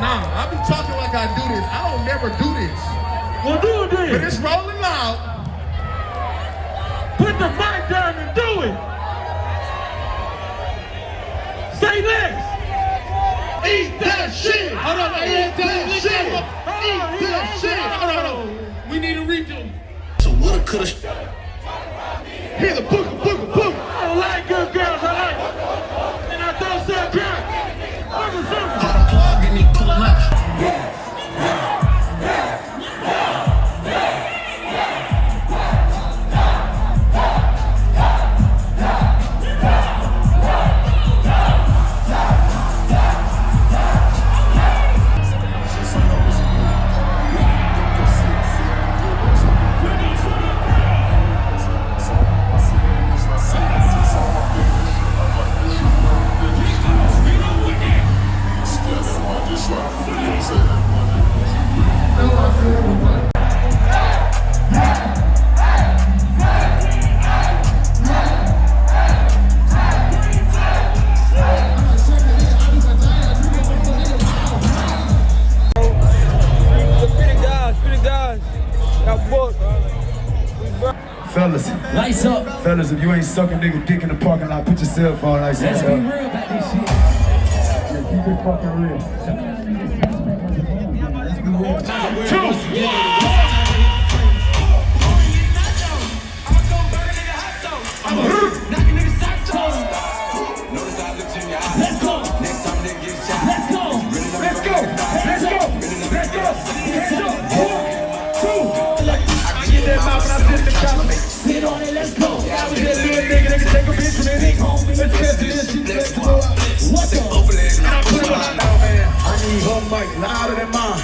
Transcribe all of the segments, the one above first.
Nah, I be talking like I do this. I don't never do this. Well, do it then. When it's rolling loud, put the mic down and do it. Say next. eat that shit. Hold on, eat that shit. Eat that shit. Hold on. We need a redo. So woulda, coulda. Hear the booga, booga, booga. I don't like good girls, I like it. And I don't say girl. Got a plug and he pull up. Fellas, lights up. Fellas, if you ain't sucking nigga dick in the parking lot, put your cell phone like that. Let's be real about this shit. Yeah, keep it fucking real. Let's go. Let's go. Let's go. Let's go. Let's go. Hands up. 1, 2. I get that mouth when I sit in the car. Sit on it, let's go. I was just a little nigga that can take a bitch from any home. Let's test this shit. Let's go. What the? And I put it on now, man. I need her mic louder than mine.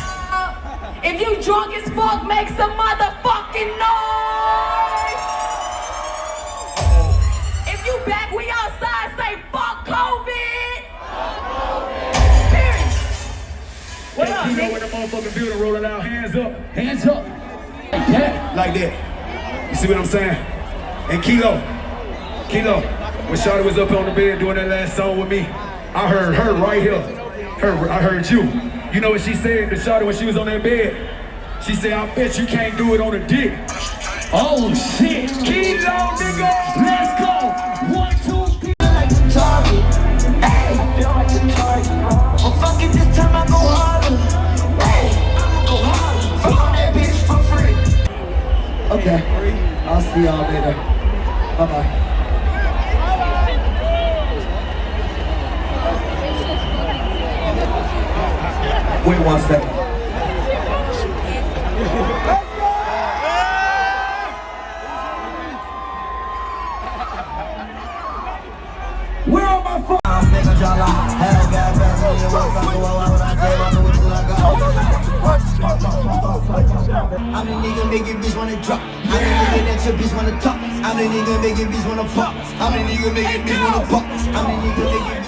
If you drunk as fuck, make some motherfucking noise. If you back, we outside, say fuck COVID. Period. What up, You know nigga? when the motherfucking building rolling out, hands up. Hands up. Like that. Like that. You see what I'm saying? And Kilo, when Shawty was up on the bed doing that last song with me, I heard her right here. I heard you. You know what she said to Shawty when she was on that bed? She said, I bet you can't do it on a dick. Oh shit. Kilo, nigga! Let's go. 1, 2, 3. Like the target, ayy, feel like the target. Well, fuck it, this time I go harder, ayy, go harder. Fuck on that bitch for free. Okay, I'll see y'all later. Bye-bye. Wait 1 second. Where are my phone? I'm the nigga making bitch wanna drop. I'm the nigga that your bitch wanna talk. I'm the nigga making bitch wanna pop. I'm the nigga making bitch wanna pop. I'm the nigga making bitch